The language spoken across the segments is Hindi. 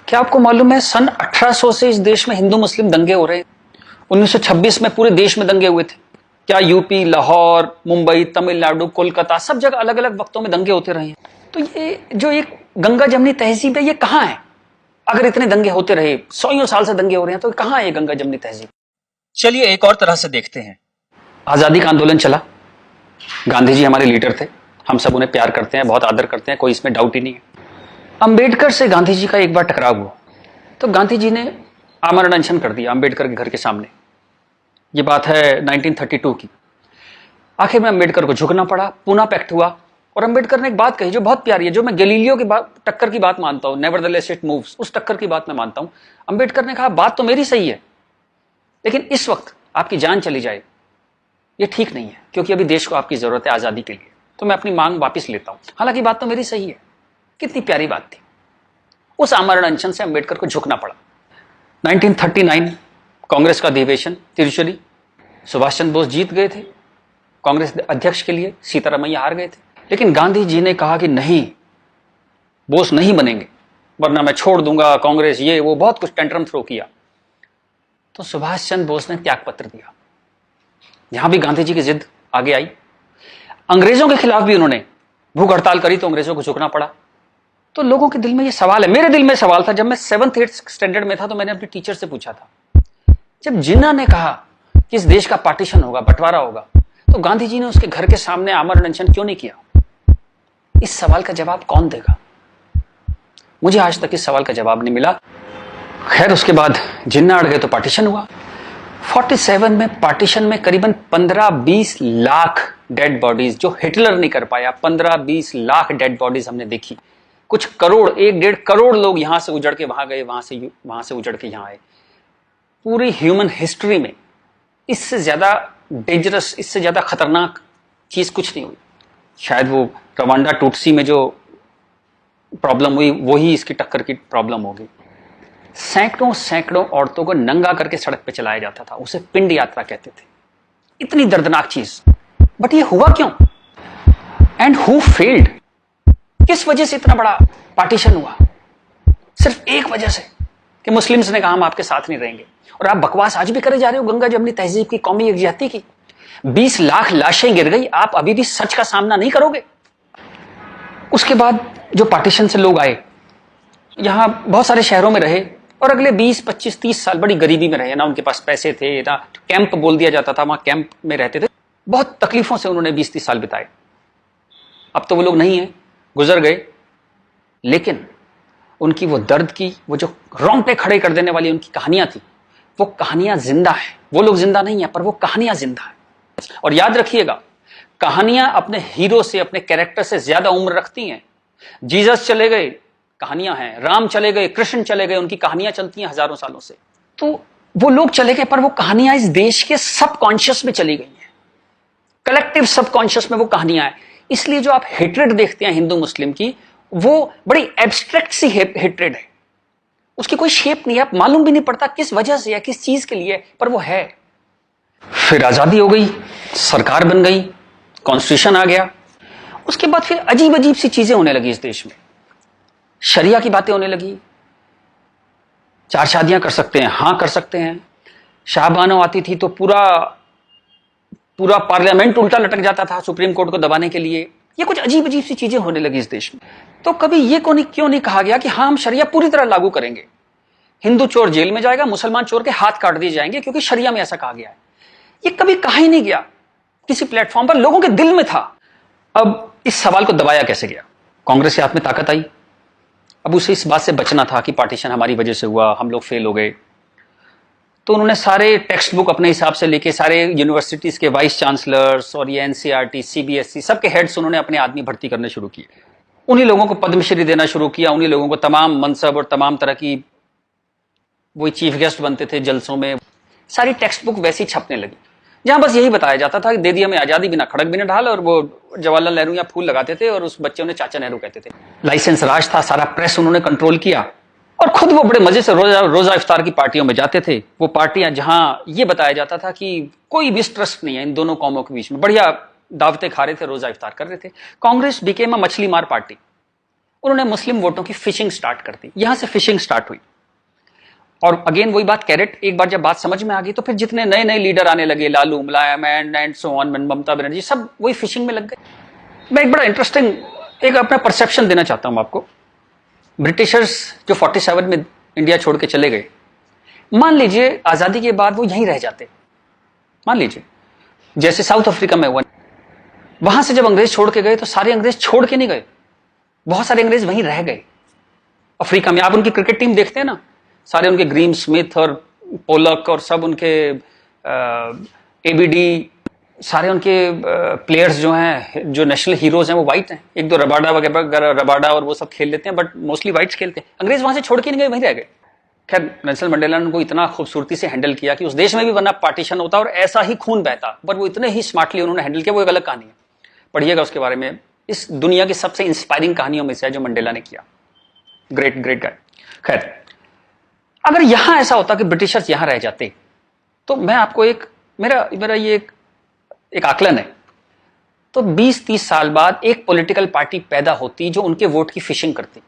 क्या आपको मालूम है सन 1800 से इस देश में हिंदू मुस्लिम दंगे हो रहे हैं। 1926 में पूरे देश में दंगे हुए थे। क्या यूपी, लाहौर, मुंबई, तमिलनाडु, कोलकाता सब जगह अलग अलग वक्तों में दंगे होते रहे हैं। तो ये जो एक गंगा जमनी तहजीब है ये कहाँ है? अगर इतने दंगे होते रहे, 100 साल से दंगे हो रहे हैं, तो कहाँ है ये गंगा जमनी तहजीब? चलिए एक और तरह से देखते हैं। आजादी का आंदोलन चला, गांधी जी हमारे लीडर थे, हम सब उन्हें प्यार करते हैं, बहुत आदर करते हैं, कोई इसमें डाउट ही नहीं है। अंबेडकर से गांधी जी का एक बार टकराव हुआ तो गांधी जी ने आमरण अनशन कर दिया अंबेडकर के घर के सामने। ये बात है 1932 की। आखिर में अंबेडकर को झुकना पड़ा, पूना पैक्ट हुआ और अंबेडकर ने एक बात कही जो बहुत प्यारी है, जो मैं गैलीलियो की बात, टक्कर की बात मानता हूं, नेवरदलेस इट मूव्स, उस टक्कर की बात मैं मानता हूं। अंबेडकर ने कहा बात तो मेरी सही है, लेकिन इस वक्त आपकी जान चली जाए ये ठीक नहीं है, क्योंकि अभी देश को आपकी जरूरत है आजादी के लिए, तो मैं अपनी मांग वापस लेता हूं। हालांकि बात तो मेरी सही है। कितनी प्यारी बात थी। उस आमरण अनशन से अंबेडकर को झुकना पड़ा। 1939 कांग्रेस का अधिवेशन तिरुचुली, सुभाष चंद्र बोस जीत गए थे कांग्रेस अध्यक्ष के लिए, सीतारामैया हार गए थे। लेकिन गांधी जी ने कहा कि नहीं, बोस नहीं बनेंगे वरना मैं छोड़ दूंगा कांग्रेस, ये वो बहुत कुछ टेंट्रम थ्रो किया। तो सुभाष चंद्र बोस ने त्याग पत्र दिया। यहां भी गांधी जी की जिद आगे आई। अंग्रेजों के खिलाफ भी उन्होंने भूख हड़ताल करी तो अंग्रेजों को झुकना पड़ा। तो लोगों के दिल में ये सवाल है, मेरे दिल में सवाल था, जब मैं 7th-8th स्टैंडर्ड में था तो मैंने अपने टीचर से पूछा था, जब जिन्ना ने कहा कि इस देश का पार्टीशन होगा, बंटवारा होगा, तो गांधी जी ने उसके घर के सामने आमरण अनशन क्यों नहीं किया? इस सवाल का जवाब कौन देगा? मुझे आज तक इस सवाल का जवाब नहीं मिला। खैर उसके बाद जिन्ना अड़ गए तो पार्टीशन हुआ। 47 में पार्टीशन में करीबन 15-20 लाख डेड बॉडीज, जो हिटलर नहीं कर पाया, 15-20 लाख डेड बॉडीज हमने देखी। कुछ करोड़, 1-1.5 करोड़ लोग यहां से उजड़ के वहां गए, वहां से उजड़ के यहां आए। पूरी ह्यूमन हिस्ट्री में इससे ज्यादा डेंजरस, इससे ज्यादा खतरनाक चीज कुछ नहीं हुई। शायद वो रवांडा टूटसी में जो प्रॉब्लम हुई वही इसकी टक्कर की प्रॉब्लम होगी। सैकड़ों औरतों को नंगा करके सड़क पे चलाया जाता था, उसे पिंड यात्रा कहते थे। इतनी दर्दनाक चीज, बट ये हुआ क्यों? And who failed? किस वजह से इतना बड़ा पार्टीशन हुआ? सिर्फ एक वजह से कि मुस्लिम्स ने कहा हम आपके साथ नहीं रहेंगे। और आप बकवास आज भी करे जा रहे हो गंगा जमनी तहजीब की, कौमी यकजहती की। 20 लाख लाशें गिर गई, आप अभी भी सच का सामना नहीं करोगे? उसके बाद जो पार्टीशन से लोग आए, यहां बहुत सारे शहरों में रहे और अगले 20, 25, 30 साल बड़ी गरीबी में रहे। ना उनके पास पैसे थे, ना कैंप बोल दिया जाता था, वहां कैंप में रहते थे। बहुत तकलीफों से उन्होंने 20-30 साल बिताए। अब तो वो लोग नहीं है, गुजर गए, लेकिन उनकी वो दर्द की, वो जो रोंगटे खड़े कर देने वाली उनकी कहानियां थी, वो कहानियां जिंदा है। वो लोग जिंदा नहीं है, पर वो कहानियां जिंदा है। और याद रखिएगा, कहानियां अपने हीरो से, अपने कैरेक्टर से ज्यादा उम्र रखती हैं। जीसस चले गए, कहानियां हैं। राम चले गए, कृष्ण चले गए, उनकी कहानियां चलती हैं हजारों सालों से। तो वो लोग चले गए, पर वो कहानियां इस देश के सबकॉन्शियस में चली गई हैं। कलेक्टिव सबकॉन्शियस में वो कहानियां हैं। इसलिए जो आप हेट्रेड देखते हैं हिंदू मुस्लिम की, वो बड़ी एब्स्ट्रैक्ट सी हेट्रेड है। उसकी कोई शेप नहीं है, आप मालूम भी नहीं पड़ता किस वजह से या किस चीज के लिए, पर वो है। फिर आजादी हो गई, सरकार बन गई, कॉन्स्टिट्यूशन आ गया। उसके बाद फिर अजीब अजीब सी चीजें होने लगी इस देश में। शरिया की बातें होने लगी। 4 शादियां कर सकते हैं, हां कर सकते हैं। शाहबानो आती थी तो पूरा पार्लियामेंट उल्टा लटक जाता था सुप्रीम कोर्ट को दबाने के लिए। ये कुछ अजीब अजीब सी चीजें होने लगी इस देश में। तो कभी ये क्यों नहीं कहा गया कि हाँ, हम शरिया पूरी तरह लागू करेंगे, हिंदू चोर जेल में जाएगा, मुसलमान चोर के हाथ काट दिए जाएंगे, क्योंकि शरिया में ऐसा कहा गया है। ये कभी कहा ही नहीं गया किसी प्लेटफॉर्म पर, लोगों के दिल में था। अब इस सवाल को दबाया कैसे गया? कांग्रेस के हाथ में ताकत आई। अब उसे इस बात से बचना था कि पार्टीशन हमारी वजह से हुआ, हम लोग फेल हो गए। तो उन्होंने सारे टेक्स्ट बुक अपने हिसाब से लेके, सारे यूनिवर्सिटीज के वाइस चांसलर्स और ये एनसीईआरटी, सीबीएसई, सबके हेड्स उन्होंने अपने आदमी भर्ती करने शुरू किए। उन्हीं लोगों को पद्मश्री देना शुरू किया, उन्हीं लोगों को तमाम मनसब और तमाम तरह की, वही चीफ गेस्ट बनते थे जलसों में। सारी टेक्स्ट बुक वैसी छपने लगी, जहां बस यही बताया जाता था कि दे दिया हमें आजादी, बिना खड़क बिना ढाल। और वो जवाहरलाल नेहरू या फूल लगाते थे और उस बच्चे उन्हें चाचा नेहरू कहते थे। लाइसेंस राज था, सारा प्रेस उन्होंने कंट्रोल किया। और खुद वो बड़े मजे से रोजा इफ्तार की पार्टियों में जाते थे। वो पार्टियां जहां ये बताया जाता था कि कोई मिसट्रस्ट नहीं है इन दोनों कौमों के बीच में, बढ़िया दावतें खा रहे थे, रोजा इफ्तार कर रहे थे। कांग्रेस बिकेम अ मछली मार पार्टी। उन्होंने मुस्लिम वोटों की फिशिंग स्टार्ट कर दी, यहां से फिशिंग स्टार्ट हुई। और अगेन वही बात, कैरेट, एक बार जब बात समझ में आ गई तो फिर जितने नए नए लीडर आने लगे, लालू, मुलायम and so on, Mamata Banerjee, सब वही फिशिंग में लग गए। मैं एक बड़ा इंटरेस्टिंग एक अपना परसेप्शन देना चाहता हूं आपको। ब्रिटिशर्स जो 47 में इंडिया छोड़ के चले गए, मान लीजिए आजादी के बाद वो यहीं रह जाते, मान लीजिए जैसे साउथ अफ्रीका में हुआ, वहां से जब अंग्रेज छोड़ के गए तो सारे अंग्रेज छोड़ के नहीं गए, बहुत सारे अंग्रेज वहीं रह गए अफ्रीका में। आप उनकी क्रिकेट टीम देखते हैं ना, सारे उनके ग्रीम स्मिथ और पोलक और सब उनके एबीडी, सारे उनके प्लेयर्स जो हैं, जो नेशनल हीरोज हैं, वो वाइट हैं। एक दो रबाडा वगैरह, रबाडा और वो सब खेल लेते हैं, बट मोस्टली वाइट्स खेलते हैं। अंग्रेज वहां से छोड़ के नहीं गए, वहीं रह गए। खैर नेल्सन मंडेला ने उनको इतना खूबसूरती से हैंडल किया कि उस देश में भी वरना पार्टीशन होता और ऐसा ही खून बहता, पर वो इतने ही स्मार्टली उन्होंने हैंडल किया, वो एक अलग कहानी है, पढ़िएगा उसके बारे में। इस दुनिया की सबसे इंस्पायरिंग कहानियों में से है जो मंडेला ने किया, ग्रेट ग्रेट गाय। खैर, अगर यहां ऐसा होता कि ब्रिटिशर्स यहां रह जाते, तो मैं आपको एक मेरा ये एक आकलन है, तो 20-30 साल बाद एक पॉलिटिकल पार्टी पैदा होती जो उनके वोट की फिशिंग करती,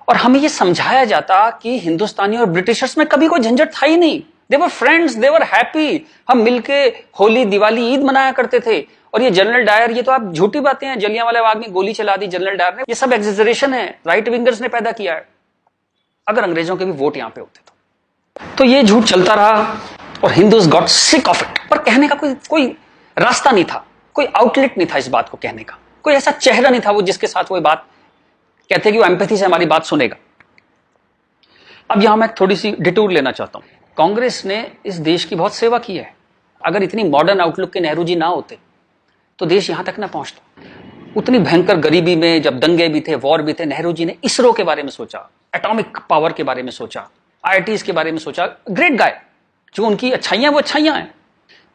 और हमें यह समझाया जाता कि हिंदुस्तानी और ब्रिटिशर्स में कभी कोई झंझट था ही नहीं, दे were friends, they were happy, हम मिलके होली, दिवाली, ईद मनाया करते थे। और ये जनरल डायर, ये तो आप झूठी बातें हैं, जलियांवाला बाग में गोली चला दी जनरल डायर ने, ये सब एग्जेजरेशन है, राइट विंगर्स ने पैदा किया है। अगर अंग्रेजों के भी वोट यहां पे होते तो ये झूठ चलता रहा और Hindus got sick of it. पर कहने का कोई रास्ता नहीं था, कोई आउटलेट नहीं था इस बात को कहने का, कोई ऐसा चेहरा नहीं था वो जिसके साथ वो बात कहते कि वो एम्पैथी से हमारी बात सुनेगा। अब यहां मैं थोड़ी सी डिटूर लेना चाहता हूं। कांग्रेस ने इस देश की बहुत सेवा की है। अगर इतनी मॉडर्न आउटलुक के नेहरू जी ना होते तो देश यहां तक ना पहुंचता। उतनी भयंकर गरीबी में जब दंगे भी थे, वॉर भी थे, नेहरू जी ने इसरो के बारे में सोचा, एटॉमिक पावर के बारे में सोचा, आईआईटीज के बारे में सोचा। ग्रेट गाय, जो उनकी अच्छाइयां वो अच्छाइयां हैं,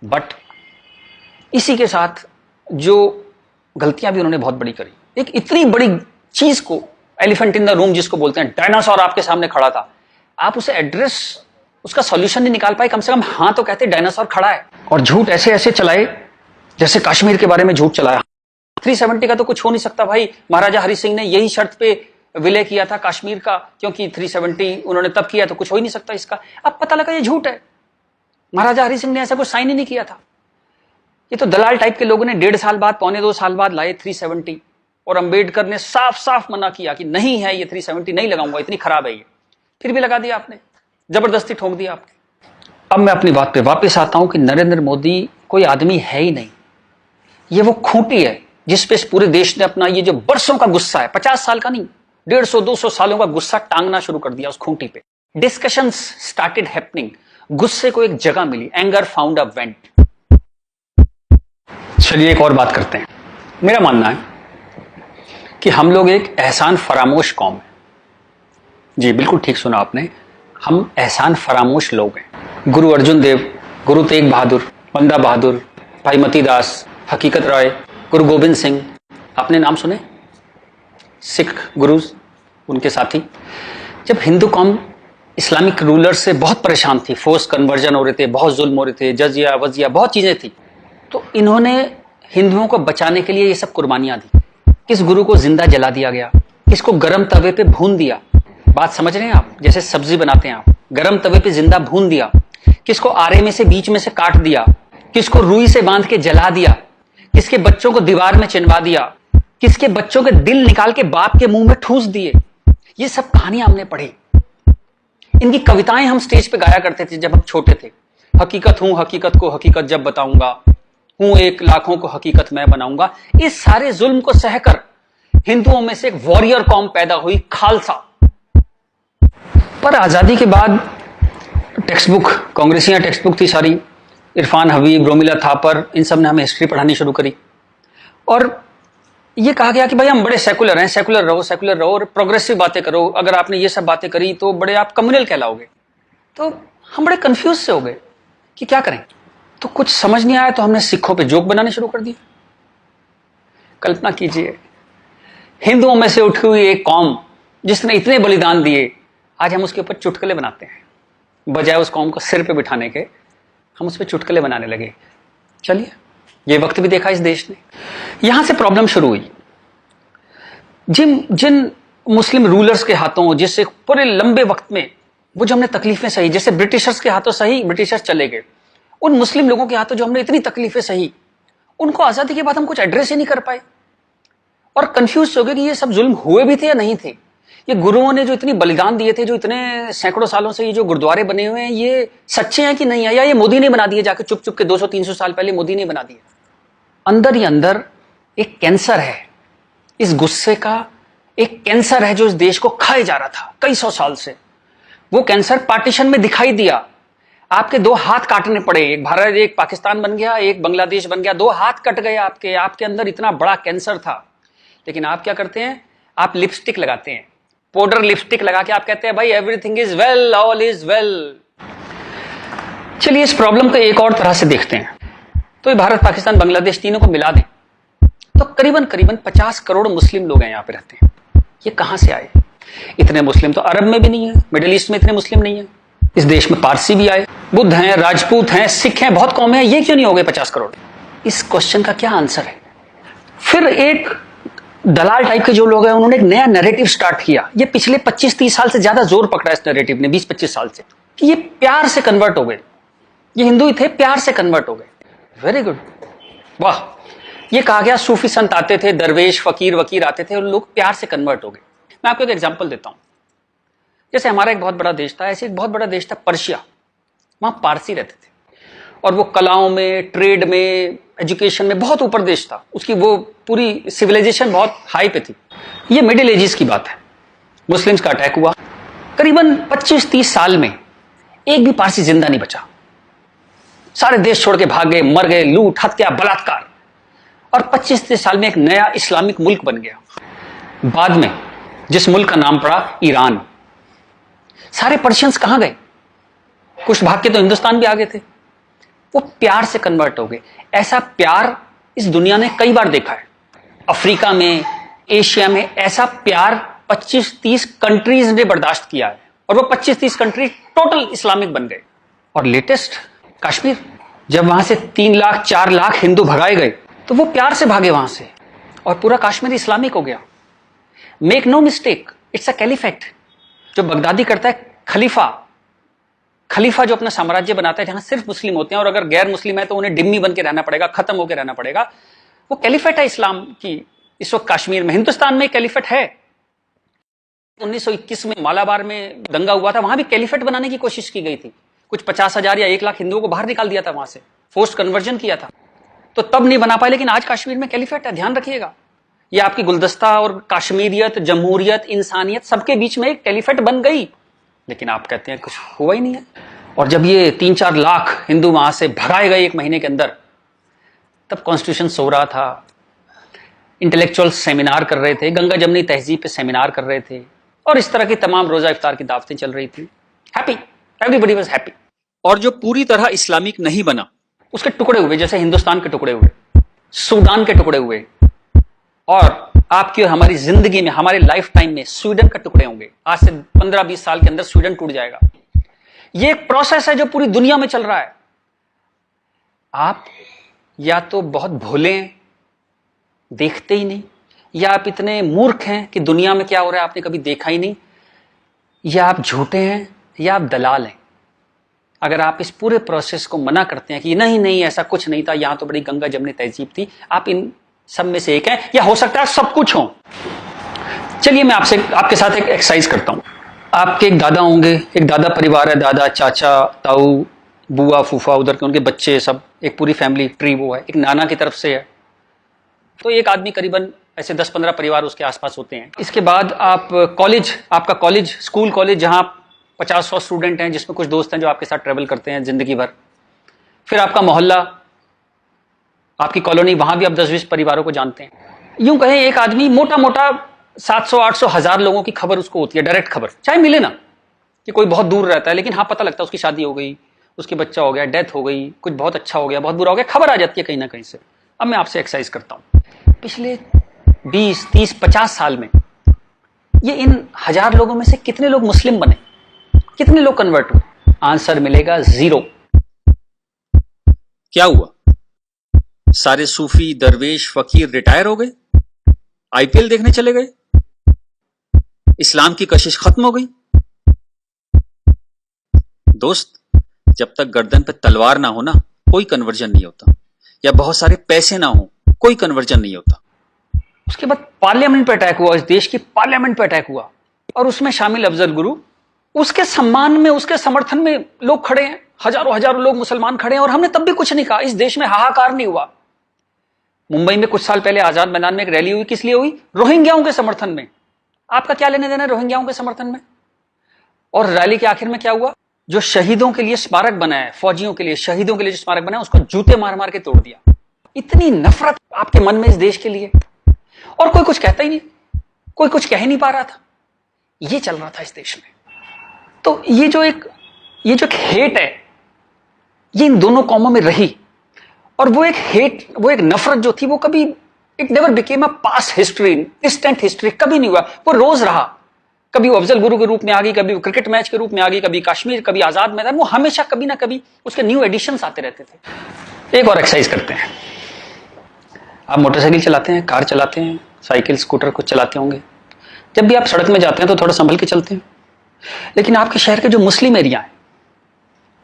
बट इसी के साथ जो गलतियां भी उन्होंने बहुत बड़ी करी। एक इतनी बड़ी चीज को, एलिफेंट इन द रूम जिसको बोलते हैं, डायनासोर आपके सामने खड़ा था, आप उसे एड्रेस, उसका सॉल्यूशन नहीं निकाल पाए, कम से कम हाँ तो कहते डायनासोर खड़ा है। और झूठ ऐसे ऐसे चलाए, जैसे कश्मीर के बारे में झूठ चलाया। 370 का तो कुछ हो नहीं सकता भाई, महाराजा हरि सिंह ने यही शर्त पे विलय किया था कश्मीर का, क्योंकि 370 उन्होंने तब किया, तो कुछ हो ही नहीं सकता इसका। अब पता लगा ये झूठ है, महाराजा हरि सिंह ने ऐसा कुछ साइन ही नहीं किया था। ये तो दलाल टाइप के लोगों ने 1.5 साल बाद, 1.25 साल बाद लाए 370, और अंबेडकर ने साफ साफ मना किया कि नहीं है ये 370 नहीं लगाऊंगा, इतनी खराब है ये, फिर भी लगा दिया आपने, जबरदस्ती ठोक दिया आपने। अब मैं अपनी बात पे वापस आता हूं कि नरेंद्र मोदी कोई आदमी है ही नहीं, ये वो खूंटी है जिस पे पूरे देश ने अपना ये जो बरसों का गुस्सा है, 50 साल का नहीं, 150-200 सालों का गुस्सा टांगना शुरू कर दिया उस खूंटी पे। डिस्कशंस स्टार्टेड हैपनिंग, गुस्से को एक जगह मिली, एंगर फाउंड अ वेंट। चलिए एक और बात करते हैं। मेरा मानना है कि हम लोग एक एहसान फरामोश कौम है। जी बिल्कुल ठीक सुना आपने, हम एहसान फरामोश लोग हैं। गुरु अर्जुन देव, गुरु तेग बहादुर, बंदा बहादुर, भाई मती दास, हकीकत राय, गुरु गोविंद सिंह, आपने नाम सुने, सिख गुरुज, उनके साथी। जब हिंदू कौम इस्लामिक रूलर से बहुत परेशान थी, फोर्स कन्वर्जन हो रहे थे, बहुत जुल्म हो रहे थे, जजिया वजिया बहुत चीजें थी, तो इन्होंने हिंदुओं को बचाने के लिए ये सब कुर्बानियां दी। किस गुरु को जिंदा जला दिया गया, किसको गर्म तवे पे भून दिया, बात समझ रहे हैं आप, जैसे सब्जी बनाते हैं आप, गर्म तवे पे जिंदा भून दिया, किसको आरे में से बीच में से काट दिया, किसको रुई से बांध के जला दिया, किसके बच्चों को दीवार में चिनवा दिया, किसके बच्चों के दिल निकाल के बाप के मुंह में ठूस दिए। ये सब कहानियां हमने पढ़ी, इनकी कविताएं हम स्टेज पे गाया करते थे जब हम छोटे थे। हकीकत हूं, हकीकत को हकीकत जब बताऊंगा, हूं एक लाखों को हकीकत मैं बनाऊंगा। इस सारे जुल्म को सहकर हिंदुओं में से एक वॉरियर कौम पैदा हुई, खालसा। पर आजादी के बाद टेक्स्ट बुक, कांग्रेसियां टेक्स्ट बुक थी सारी, इरफान हबीब, रोमिला थापर, इन सब ने हमें हिस्ट्री पढ़ानी शुरू करी, और ये कहा गया कि भाई हम बड़े सेकुलर हैं, सेकुलर रहो और प्रोग्रेसिव बातें करो। अगर आपने ये सब बातें करी तो बड़े आप कम्युनल कहलाओगे। तो हम बड़े कंफ्यूज से हो गए कि क्या करें, तो कुछ समझ नहीं आया, तो हमने सिखों पे जोक बनाने शुरू कर दिए। कल्पना कीजिए, हिंदुओं में से उठी हुई एक कौम जिसने इतने बलिदान दिए, आज हम उसके ऊपर चुटकुले बनाते हैं, बजाय उस कौम को सिर पे बिठाने के हम उस पर चुटकुले बनाने लगे। चलिए, ये वक्त भी देखा इस देश ने। यहां से प्रॉब्लम शुरू हुई। जिन जिन मुस्लिम रूलर्स के हाथों, जिससे पूरे लंबे वक्त में वो जो हमने तकलीफें सही, जैसे ब्रिटिशर्स के हाथों सही, ब्रिटिशर्स चले गए, उन मुस्लिम लोगों के हाथों जो हमने इतनी तकलीफें सही, उनको आजादी के बाद हम कुछ एड्रेस ही नहीं कर पाए और कंफ्यूज हो गए कि ये सब जुल्म हुए भी थे या नहीं थे। ये गुरुओं ने जो इतनी बलिदान दिए थे, जो इतने सैकड़ों सालों से ये जो गुरुद्वारे बने हुए हैं, ये सच्चे हैं कि नहीं है, या ये मोदी ने बना दिए जाके चुप चुप के 200-300 साल पहले मोदी ने बना दिए। अंदर ही अंदर एक कैंसर है, इस गुस्से का एक कैंसर है जो इस देश को खाए जा रहा था कई सौ साल से। वो कैंसर पार्टीशन में दिखाई दिया, आपके 2 हाथ काटने पड़े, एक भारत एक पाकिस्तान बन गया, एक बांग्लादेश बन गया, 2 हाथ कट गए आपके अंदर इतना बड़ा कैंसर था। लेकिन आप क्या करते हैं, आप लिपस्टिक लगाते हैं, पाउडर लिपस्टिक लगा के आप कहते हैं भाई everything is well, all is well. चलिए इस प्रॉब्लम को एक और तरह से देखते हैं। तो ये भारत पाकिस्तान बांग्लादेश तीनों को मिला दें तो करीबन 50 करोड़ मुस्लिम लोग हैं यहाँ पे रहते हैं। ये कहां से आए? इतने मुस्लिम तो अरब में भी नहीं है, मिडिल ईस्ट में इतने मुस्लिम नहीं है। इस देश में पारसी भी आए, बुद्ध हैं, राजपूत हैं, सिख हैं, बहुत कौमें हैं, ये क्यों नहीं हो गए 50 करोड़? इस क्वेश्चन का क्या आंसर है? फिर एक दलाल टाइप के जो लोग हैं उन्होंने एक नया नैरेटिव स्टार्ट किया। ये पिछले 25-30 साल से ज्यादा जोर पकड़ा इस नैरेटिव ने, 20-25 साल से, कि ये प्यार से कन्वर्ट हो गए, ये हिंदू ही थे, प्यार से कन्वर्ट हो गए। वेरी गुड, वाह। ये कहा गया सूफी संत आते थे, दरवेश फकीर वकीर आते थे और लोग प्यार से कन्वर्ट हो गए। मैं आपको एक एग्जांपल देता हूं। जैसे हमारा एक बहुत बड़ा देश था, ऐसे एक बहुत बड़ा देश था पर्शिया, वहां पारसी रहते थे और वो कलाओं में, ट्रेड में, एजुकेशन में बहुत ऊपर देश था, उसकी वो पूरी सिविलाइजेशन बहुत हाई पे थी। ये मिडिल एजेस की बात है, मुस्लिम्स का अटैक हुआ, करीबन 25-30 साल में एक भी पारसी जिंदा नहीं बचा, सारे देश छोड़ के भाग गए, मर गए, लूट हत्या बलात्कार, और 25-30 साल में एक नया इस्लामिक मुल्क बन गया। बाद में जिस मुल्क का नाम पड़ा ईरान। सारे पर्शियंस कहां गए? कुछ भाग के तो हिंदुस्तान भी आ गए थे। वो प्यार से कन्वर्ट हो गए। ऐसा प्यार इस दुनिया ने कई बार देखा है, अफ्रीका में, एशिया में, ऐसा प्यार 25-30 कंट्रीज ने बर्दाश्त किया है और वो 25-30 कंट्री टोटल इस्लामिक बन गए। और लेटेस्ट कश्मीर, जब वहां से 3 लाख 4 लाख हिंदू भगाए गए तो वो प्यार से भागे वहां से और पूरा कश्मीर इस्लामिक हो गया। Make no mistake, it's a caliphate. जो बगदादी करता है खलीफा जो अपना साम्राज्य बनाता है जहां सिर्फ मुस्लिम होते हैं और अगर गैर मुस्लिम है तो उन्हें डिम्मी बन के रहना पड़ेगा, खत्म होकर रहना पड़ेगा, वो कैलिफेट है इस्लाम की। इस वक्त कश्मीर में, हिंदुस्तान में कैलिफेट है। 1921 में मालाबार में दंगा हुआ था, वहां भी कैलिफेट बनाने की कोशिश की गई थी। कुछ 50,000 या 1 लाख हिंदुओं को बाहर निकाल दिया था वहां से, फोर्स्ड कन्वर्जन किया था, तो तब नहीं बना पाए। लेकिन आज कश्मीर में कैलिफेट है, ध्यान रखिएगा। ये आपकी गुलदस्ता और कश्मीरियत, जमहूरियत, इंसानियत सबके बीच में एक कैलिफेट बन गई। लेकिन आप कहते हैं कुछ हुआ ही नहीं है। और जब ये 3-4 लाख हिंदू वहां से भगाए गए 1 महीने के अंदर, तब कॉन्स्टिट्यूशन सो रहा था, इंटेलेक्चुअल सेमिनार कर रहे थे, गंगा जमनी तहजीब पे सेमिनार कर रहे थे और इस तरह की तमाम रोजा इफ्तार की दावतें चल रही थी। Happy, everybody was happy. और जो पूरी तरह इस्लामिक नहीं बना, उसके टुकड़े हुए, जैसे हिंदुस्तान के टुकड़े हुए, सूडान के टुकड़े हुए, और आपकी और हमारी जिंदगी में, हमारे लाइफ टाइम में स्वीडन के टुकड़े होंगे। आज से 15-20 साल के अंदर स्वीडन टूट जाएगा। ये एक प्रोसेस है जो पूरी दुनिया में चल रहा है। आप या तो बहुत भोले हैं, देखते ही नहीं, या आप इतने मूर्ख हैं कि दुनिया में क्या हो रहा है आपने कभी देखा ही नहीं, या आप झूठे हैं, या आप दलाल हैं। अगर आप इस पूरे प्रोसेस को मना करते हैं कि नहीं नहीं ऐसा कुछ नहीं था, यहां तो बड़ी गंगा जमनी तहजीब थी, आप इन सब में से एक है, या हो सकता है सब कुछ हो। चलिए मैं आपके साथ एक एक्सरसाइज करता हूं। आपके एक दादा होंगे, एक दादा परिवार है, दादा, चाचा, ताऊ, बुआ, फूफा, उधर के उनके बच्चे, सब एक पूरी फैमिली ट्री वो है, एक नाना की तरफ से है, तो एक आदमी करीबन ऐसे 10-15 परिवार उसके आसपास होते हैं। इसके बाद आप कॉलेज, आपका कॉलेज, स्कूल कॉलेज, जहां 50-100 स्टूडेंट हैं, जिसमें कुछ दोस्त हैं जो आपके साथ ट्रेवल करते हैं जिंदगी भर। फिर आपका मोहल्ला, आपकी कॉलोनी, वहां भी आप 10-20 परिवारों को जानते हैं। यूं कहें एक आदमी मोटा मोटा 700-800 1000 लोगों की खबर उसको होती है, डायरेक्ट खबर, चाहे मिले ना कि कोई बहुत दूर रहता है, लेकिन हाँ पता लगता है उसकी शादी हो गई, उसके बच्चा हो गया, डेथ हो गई, कुछ बहुत अच्छा हो गया, बहुत बुरा हो गया, खबर आ जाती है कहीं ना कहीं से। अब मैं आपसे एक्सरसाइज करता हूं, पिछले 20, 30, 50 साल में ये इन 1000 लोगों में से कितने लोग मुस्लिम बने, कितने लोग कन्वर्ट हुए? आंसर मिलेगा 0। क्या हुआ? सारे सूफी, दरवेश, फकीर रिटायर हो गए, आईपीएल देखने चले गए, इस्लाम की कशिश खत्म हो गई। दोस्त, जब तक गर्दन पे तलवार ना हो ना, कोई कन्वर्जन नहीं होता, या बहुत सारे पैसे ना हो, कोई कन्वर्जन नहीं होता। उसके बाद पार्लियामेंट पे अटैक हुआ, इस देश की पार्लियामेंट पे अटैक हुआ, और उसमें शामिल अफजल गुरु, उसके सम्मान में, उसके समर्थन में लोग खड़े हैं, हजारों हजारों लोग मुसलमान खड़े हैं, और हमने तब भी कुछ नहीं कहा। इस देश में हाहाकार नहीं हुआ। मुंबई में कुछ साल पहले आजाद मैदान में एक रैली हुई, किस लिए हुई? रोहिंग्याओं के समर्थन में। आपका क्या लेने देना है रोहिंग्याओं के समर्थन में? और रैली के आखिर में क्या हुआ? जो शहीदों के लिए स्मारक बना है, फौजियों के लिए, शहीदों के लिए जो स्मारक बना है, उसको जूते मार मार के तोड़ दिया। इतनी नफरत आपके मन में इस देश के लिए, और कोई कुछ कहता ही नहीं, कोई कुछ कह ही नहीं पा रहा था। ये चल रहा था इस देश में। तो ये जो एक हेट है, ये इन दोनों कौमों में रही, और वो एक हेट, वो एक नफरत जो थी, वो कभी, it never became a past history, distant history, कभी नहीं हुआ। वो रोज रहा। कभी वो अफजल गुरु के रूप में आ गई, कभी वो क्रिकेट मैच के रूप में आ गई, कभी कश्मीर, कभी आजाद मैदान, वो हमेशा कभी ना कभी उसके न्यू एडिशंस आते रहते थे। एक और एक्सरसाइज करते हैं। आप मोटरसाइकिल चलाते हैं, कार चलाते हैं, साइकिल, स्कूटर कुछ चलाते होंगे। जब भी आप सड़क में जाते हैं तो थोड़ा संभल के चलते हैं। लेकिन आपके शहर के जो मुस्लिम एरिया है,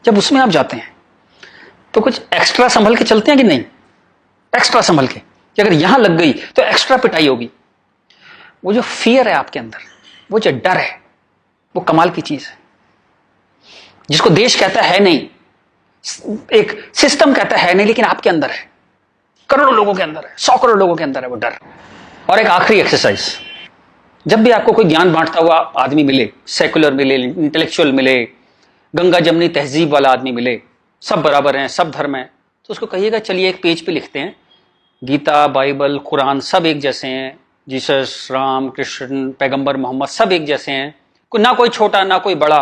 जब उसमें आप जाते हैं तो कुछ एक्स्ट्रा संभल के चलते हैं कि नहीं? एक्स्ट्रा संभल के, कि अगर यहां लग गई तो एक्स्ट्रा पिटाई होगी। वो जो फियर है आपके अंदर, वो जो डर है, वो कमाल की चीज है, जिसको देश कहता है नहीं, एक सिस्टम कहता है नहीं, लेकिन आपके अंदर है, करोड़ों लोगों के अंदर है, 100 करोड़ लोगों के अंदर है वो डर। और एक आखिरी एक्सरसाइज, जब भी आपको कोई ज्ञान बांटता हुआ आदमी मिले, सेकुलर मिले, इंटेलेक्चुअल मिले, गंगा जमनी तहजीब वाला आदमी मिले, सब बराबर हैं, सब धर्म है, तो उसको कहिएगा चलिए एक पेज पे लिखते हैं, गीता, बाइबल, कुरान सब एक जैसे हैं, जीसस, राम, कृष्ण, पैगंबर मोहम्मद सब एक जैसे हैं, ना कोई छोटा ना कोई बड़ा,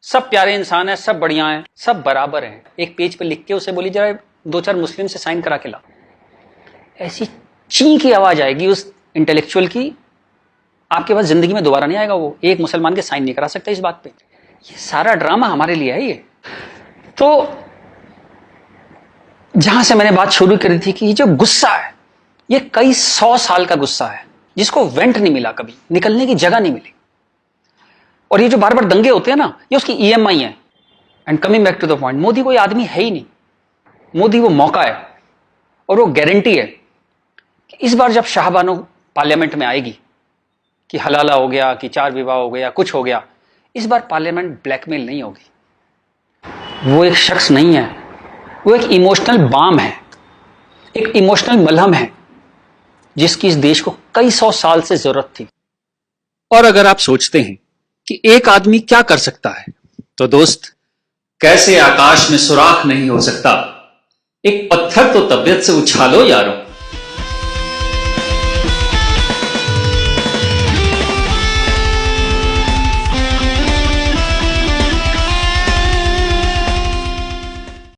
सब प्यारे इंसान है, सब बढ़िया हैं, सब बराबर हैं। एक पेज पे लिख के उसे बोली जरा 2-4 मुस्लिम से साइन करा के ला। ऐसी ची की आवाज आएगी उस इंटेलेक्चुअल की, आपके पास जिंदगी में दोबारा नहीं आएगा। वो एक मुसलमान के साइन नहीं करा सकता इस बात पे। ये सारा ड्रामा हमारे लिए है। ये तो जहां से मैंने बात शुरू करी थी कि ये जो गुस्सा है, ये कई 100 साल का गुस्सा है, जिसको वेंट नहीं मिला, कभी निकलने की जगह नहीं मिली। और ये जो बार बार दंगे होते हैं ना, ये उसकी EMI है। And coming back to the point, Modi कोई आदमी है ही नहीं। मोदी वो मौका है, और वो गारंटी है कि इस बार जब शाहबानो पार्लियामेंट में आएगी, कि हलाला हो गया, कि 4 विवाह हो गया, कुछ हो गया, इस बार पार्लियामेंट ब्लैकमेल नहीं होगी। वो एक शख्स नहीं है, वो एक इमोशनल बाम है, एक इमोशनल मलहम है, जिसकी इस देश को कई 100 साल से जरूरत थी। और अगर आप सोचते हैं कि एक आदमी क्या कर सकता है, तो दोस्त, कैसे आकाश में सुराख नहीं हो सकता, एक पत्थर तो तबीयत से उछालो यारों।